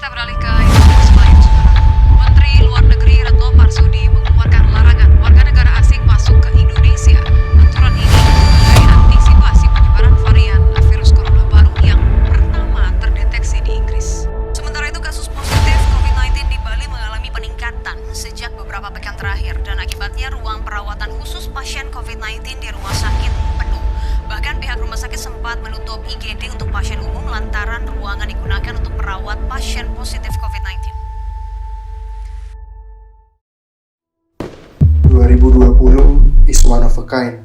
Kita beralih ke informasi lain, Saudara. Menteri Luar Negeri Retno Marsudi mengeluarkan larangan warga negara asing masuk ke Indonesia. Aturan ini sebagai antisipasi penyebaran varian virus corona baru yang pertama terdeteksi di Inggris. Sementara itu kasus positif COVID-19 di Bali mengalami peningkatan sejak beberapa pekan terakhir dan akibatnya ruang perawatan khusus pasien COVID-19 di rumah sakit penuh. Bahkan pihak rumah sakit sempat menutup IGD untuk pasien umum lantaran ruangan digunakan untuk merawat pasien positif COVID-19. 2020 is one of a kind.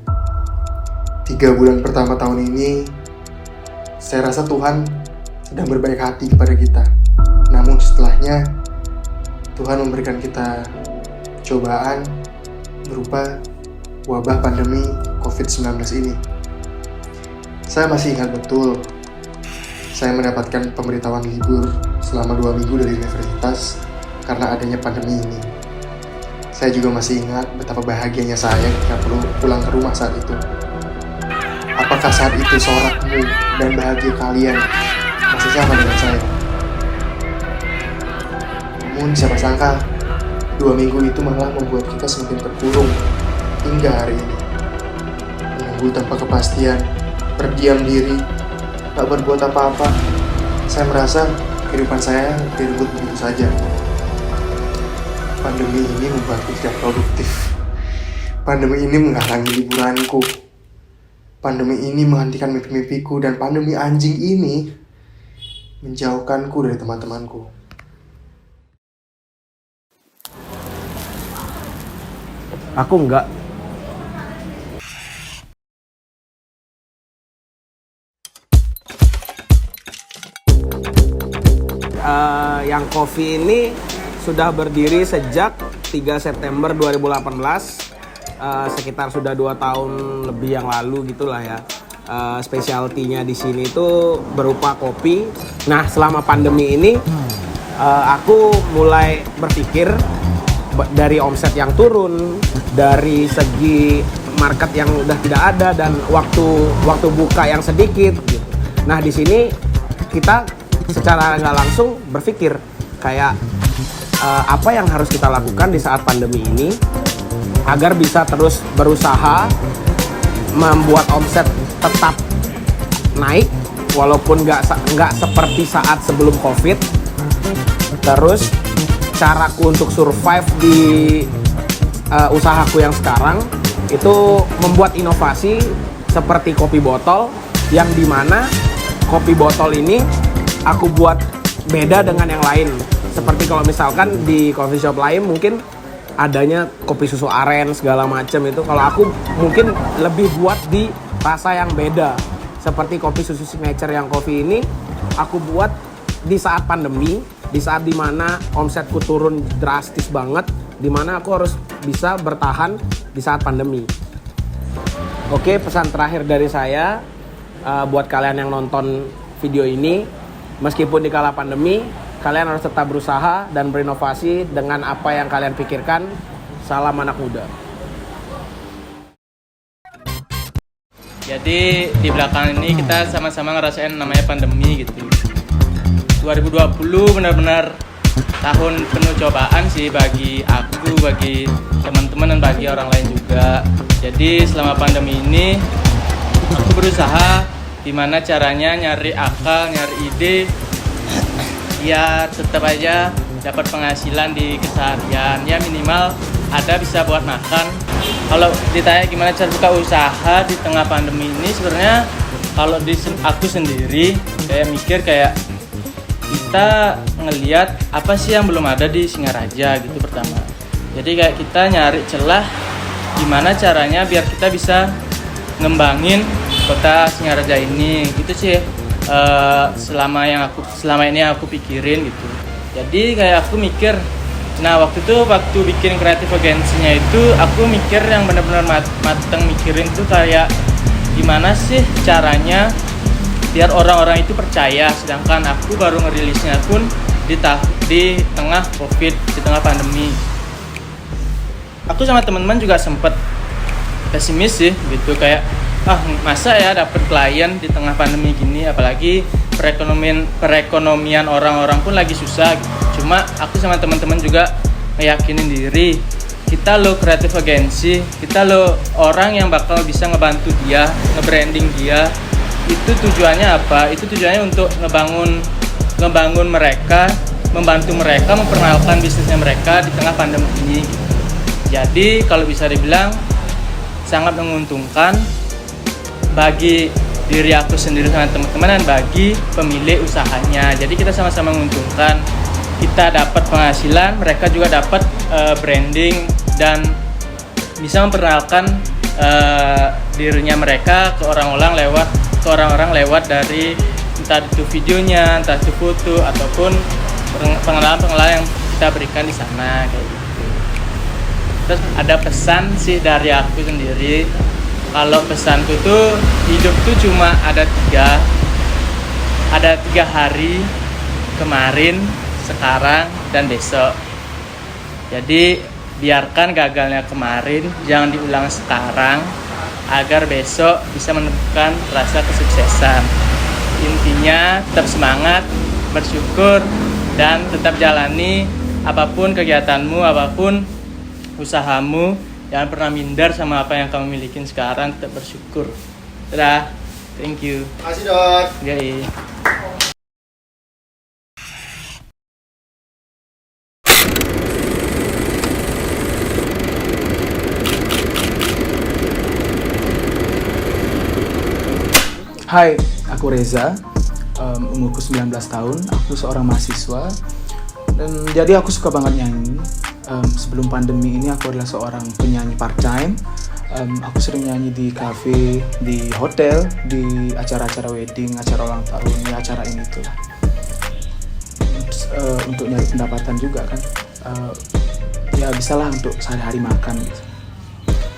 3 bulan pertama tahun ini, saya rasa Tuhan sedang berbaik hati kepada kita. Namun setelahnya, Tuhan memberikan kita cobaan berupa wabah pandemi COVID-19 ini. Saya masih ingat betul, saya mendapatkan pemberitahuan libur selama 2 minggu dari universitas karena adanya pandemi ini. Saya juga masih ingat betapa bahagianya saya ketika perlu pulang ke rumah saat itu. Apakah saat itu sorakmu dan bahagia kalian masih sama dengan saya? Namun siapa sangka, 2 minggu itu malah membuat kita semakin terkurung hingga hari ini. Menunggu tanpa kepastian, berdiam diri, tak berbuat apa-apa. Saya merasa kehidupan saya direnggut begitu saja. Pandemi ini membuatku tidak produktif. Pandemi ini menghalangi liburanku. Pandemi ini menghentikan mimpi-mimpiku, dan pandemi anjing ini menjauhkanku dari teman-temanku. Aku enggak. Yang Coffee ini sudah berdiri sejak 3 September 2018, sekitar sudah 2 tahun lebih yang lalu gitulah ya. Specialty-nya di sini itu berupa kopi. Nah, selama pandemi ini aku mulai berpikir dari omset yang turun, dari segi market yang udah tidak ada, dan waktu buka yang sedikit gitu. Nah, di sini kita secara nggak langsung berpikir kayak apa yang harus kita lakukan di saat pandemi ini agar bisa terus berusaha membuat omset tetap naik walaupun nggak seperti saat sebelum COVID. Terus caraku untuk survive di usahaku yang sekarang itu membuat inovasi seperti kopi botol, yang dimana kopi botol ini aku buat beda dengan yang lain. Seperti kalau misalkan di coffee shop lain mungkin adanya kopi susu aren segala macam itu. Kalau aku mungkin lebih buat di rasa yang beda. Seperti kopi susu signature yang kopi ini aku buat di saat pandemi, di saat dimana omsetku turun drastis banget, dimana aku harus bisa bertahan di saat pandemi. Oke, pesan terakhir dari saya buat kalian yang nonton video ini, meskipun di kala pandemi, kalian harus tetap berusaha dan berinovasi dengan apa yang kalian pikirkan. Salam anak muda. Jadi di belakang ini kita sama-sama ngerasain namanya pandemi gitu. 2020 benar-benar tahun penuh cobaan sih bagi aku, bagi teman-teman, dan bagi orang lain juga. Jadi selama pandemi ini aku berusaha gimana caranya nyari akal, nyari ide, ya tetap aja dapat penghasilan di keseharian, ya minimal ada bisa buat makan. Kalau ditanya gimana cara buka usaha di tengah pandemi ini, sebenarnya kalau aku sendiri kayak mikir kayak kita ngelihat apa sih yang belum ada di Singaraja gitu pertama. Jadi kayak kita nyari celah gimana caranya biar kita bisa ngembangin kota Singaraja ini gitu sih. Selama ini aku pikirin gitu. Jadi kayak aku mikir, nah waktu bikin kreatif agensinya itu aku mikir yang benar-benar mateng mikirin tuh kayak gimana sih caranya biar orang-orang itu percaya, sedangkan aku baru ngerilisnya pun di tengah COVID, di tengah pandemi. Aku sama teman-teman juga sempet pesimis sih gitu, kayak masa ya dapat klien di tengah pandemi gini, apalagi perekonomian orang-orang pun lagi susah gitu. Cuma aku sama teman-teman juga meyakinin diri, kita lo kreatif agency, kita lo orang yang bakal bisa ngebantu dia, nge-branding dia. Itu tujuannya apa? Itu tujuannya untuk ngebangun mereka, membantu mereka memperkenalkan bisnisnya mereka di tengah pandemi ini. Jadi kalau bisa dibilang sangat menguntungkan bagi diri aku sendiri sama teman-teman dan bagi pemilik usahanya. Jadi kita sama-sama menguntungkan. Kita dapat penghasilan, mereka juga dapat branding dan bisa memperkenalkan dirinya mereka ke orang-orang lewat dari entah itu videonya, entah itu foto ataupun pengenalan yang kita berikan di sana kayak gitu. Terus ada pesan sih dari aku sendiri. Kalau pesanku tuh hidup tuh cuma ada tiga hari, kemarin, sekarang, dan besok. Jadi biarkan gagalnya kemarin jangan diulang sekarang agar besok bisa menemukan rasa kesuksesan. Intinya tetap semangat, bersyukur, dan tetap jalani apapun kegiatanmu, apapun usahamu. Jangan pernah minder sama apa yang kamu miliki sekarang, tetap bersyukur. Dadah, thank you. Makasih Dot. Yoi. Hai, aku Reza, umurku 19 tahun, aku seorang mahasiswa. Dan jadi aku suka banget nyanyi. Sebelum pandemi ini aku adalah seorang penyanyi part-time. Aku sering nyanyi di cafe, di hotel, di acara-acara wedding, acara ulang tahun, ya acara ini tuh lah. Untuk nyari pendapatan juga kan. Ya bisalah untuk sehari-hari makan gitu.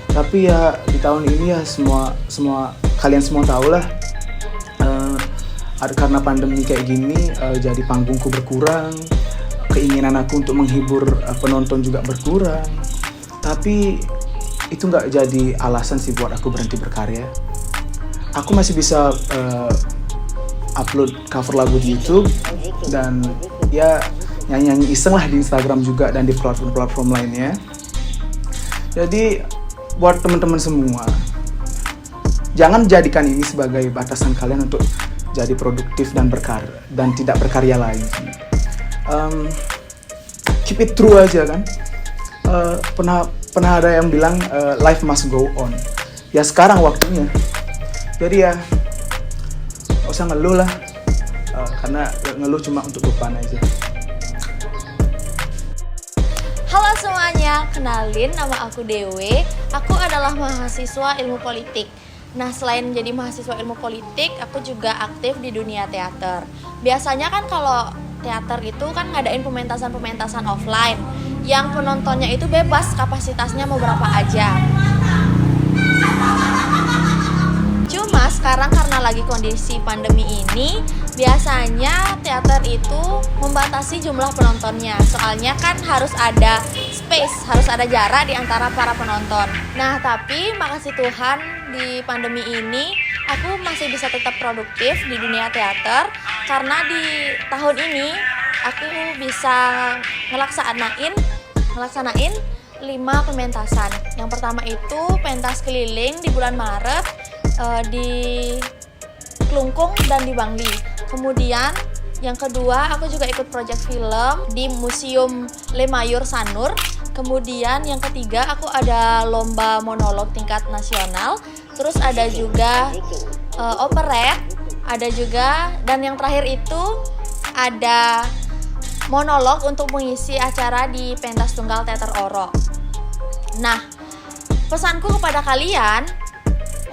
Tapi ya di tahun ini ya semua kalian semua tahu lah. Karena pandemi kayak gini, jadi panggungku berkurang, keinginan aku untuk menghibur penonton juga berkurang. Tapi itu nggak jadi alasan sih buat aku berhenti berkarya. Aku masih bisa upload cover lagu di YouTube dan ya nyanyi-nyanyi iseng lah di Instagram juga dan di platform-platform lainnya. Jadi buat teman-teman semua, jangan jadikan ini sebagai batasan kalian untuk jadi produktif dan tidak berkarya lagi. Keep it true aja kan. Pernah ada yang bilang life must go on. Ya sekarang waktunya. Jadi ya gak usah ngeluh lah. Karena ngeluh cuma untuk beban aja. Halo semuanya, kenalin nama aku Dewe. Aku adalah mahasiswa ilmu politik. Nah, selain menjadi mahasiswa ilmu politik, aku juga aktif di dunia teater. Biasanya kan kalau teater itu kan ngadain pementasan offline yang penontonnya itu bebas, kapasitasnya mau berapa aja. Cuma sekarang karena lagi kondisi pandemi ini, biasanya teater itu membatasi jumlah penontonnya. Soalnya kan harus ada space, harus ada jarak di antara para penonton. Nah, tapi makasih Tuhan di pandemi ini aku masih bisa tetap produktif di dunia teater karena di tahun ini aku bisa ngelaksanain 5 pementasan. Yang pertama itu pentas keliling di bulan Maret di Klungkung dan di Bangli. Kemudian yang kedua aku juga ikut project film di Museum Le Mayur Sanur. Kemudian yang ketiga aku ada lomba monolog tingkat nasional. Terus ada juga operet, ada juga, dan yang terakhir itu ada monolog untuk mengisi acara di pentas tunggal teater Oro. Nah, pesanku kepada kalian,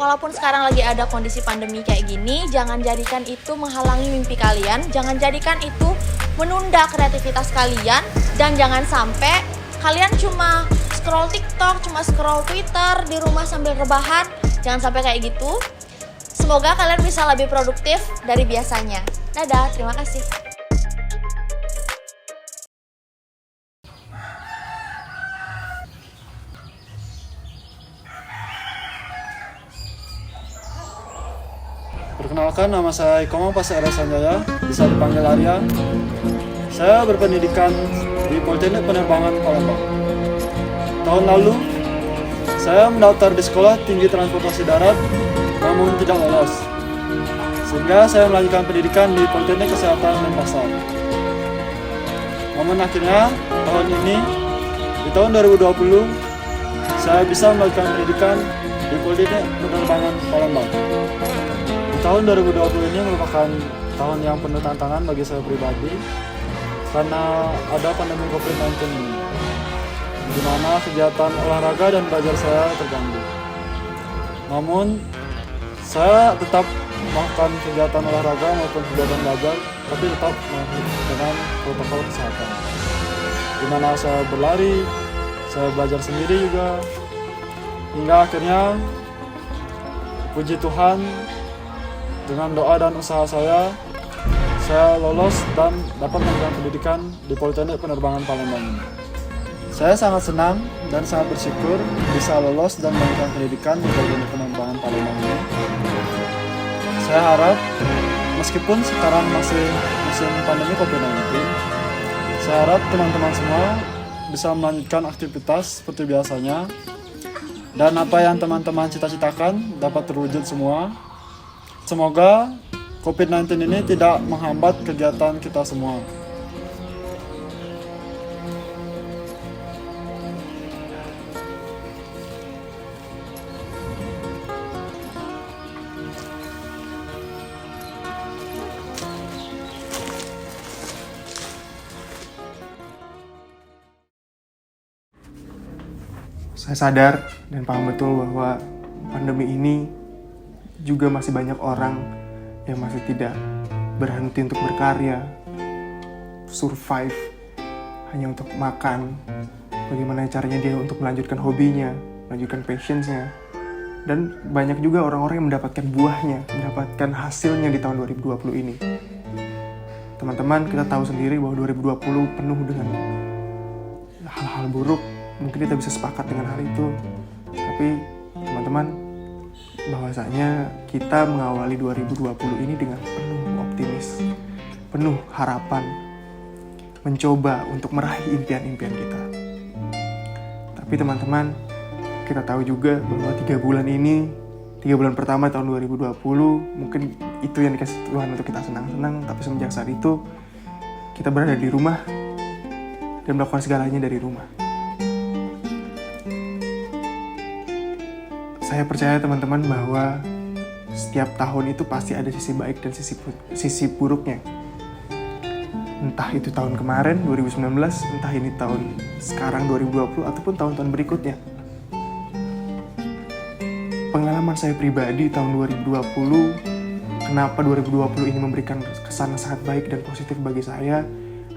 walaupun sekarang lagi ada kondisi pandemi kayak gini, jangan jadikan itu menghalangi mimpi kalian, jangan jadikan itu menunda kreativitas kalian, dan jangan sampai kalian cuma scroll TikTok, cuma scroll Twitter di rumah sambil rebahan. Jangan sampai kayak gitu. Semoga kalian bisa lebih produktif dari biasanya. Dadah, terima kasih. Perkenalkan, nama saya Iko Mas Arya Sanjaya, bisa dipanggil Arya. Saya berpendidikan di Politeknik Penerbangan Palembang. Tahun lalu, saya mendaftar di Sekolah Tinggi Transportasi Darat, namun tidak lolos. Sehingga saya melanjutkan pendidikan di Politeknik Kesehatan Denpasar. Namun akhirnya, tahun ini, di tahun 2020, saya bisa melanjutkan pendidikan di Politeknik Penerbangan Palembang. Di tahun 2020 ini merupakan tahun yang penuh tantangan bagi saya pribadi karena ada pandemi COVID-19 ini, di mana kegiatan olahraga dan belajar saya terganggu. Namun, saya tetap melakukan kegiatan olahraga maupun kegiatan belajar, tapi tetap dengan protokol kesehatan. Di mana saya berlari, saya belajar sendiri juga, hingga akhirnya puji Tuhan dengan doa dan usaha saya lolos dan dapat melanjutkan pendidikan di Politeknik Penerbangan Palembang ini. Saya sangat senang dan sangat bersyukur bisa lolos dan melanjutkan pendidikan di Politeknik Penerbangan Palembang ini. Saya harap meskipun sekarang masih musim pandemi COVID-19, saya harap teman-teman semua bisa melanjutkan aktivitas seperti biasanya dan apa yang teman-teman cita-citakan dapat terwujud semua. Semoga COVID-19 ini tidak menghambat kegiatan kita semua. Saya sadar dan paham betul bahwa pandemi ini juga masih banyak orang yang masih tidak berhenti untuk berkarya, survive hanya untuk makan, bagaimana caranya dia untuk melanjutkan hobinya, melanjutkan passion-nya. Dan banyak juga orang-orang yang mendapatkan buahnya, mendapatkan hasilnya di tahun 2020 ini. Teman-teman, kita tahu sendiri bahwa 2020 penuh dengan hal-hal buruk. Mungkin kita bisa sepakat dengan hal itu, tapi teman-teman, bahwasanya kita mengawali 2020 ini dengan penuh optimis, penuh harapan, mencoba untuk meraih impian-impian kita. Tapi teman-teman, kita tahu juga bahwa 3 bulan pertama tahun 2020, mungkin itu yang dikasih Tuhan untuk kita senang-senang, tapi semenjak saat itu, kita berada di rumah dan melakukan segalanya dari rumah. Saya percaya teman-teman bahwa setiap tahun itu pasti ada sisi baik dan sisi buruknya. Entah itu tahun kemarin 2019, entah ini tahun sekarang 2020 ataupun tahun-tahun berikutnya. Pengalaman saya pribadi tahun 2020, kenapa 2020 ini memberikan kesan yang sangat baik dan positif bagi saya,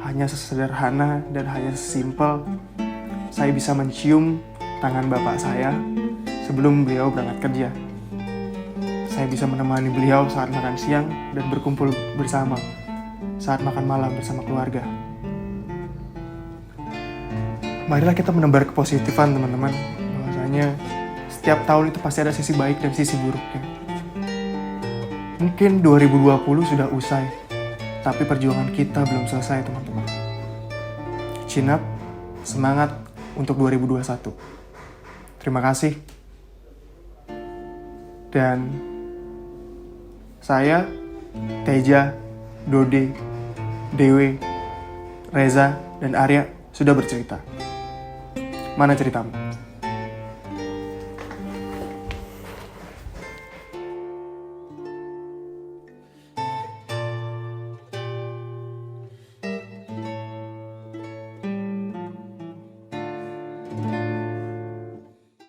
hanya sesederhana dan hanya sesimpel saya bisa mencium tangan bapak saya sebelum beliau berangkat kerja. Saya bisa menemani beliau saat makan siang dan berkumpul bersama saat makan malam bersama keluarga. Marilah kita menebar kepositifan teman-teman, bahwasanya setiap tahun itu pasti ada sisi baik dan sisi buruknya. Mungkin 2020 sudah usai, tapi perjuangan kita belum selesai teman-teman. Chin up, semangat untuk 2021. Terima kasih. Dan saya, Teja, Dode, Dewe, Reza, dan Arya sudah bercerita. Mana ceritamu?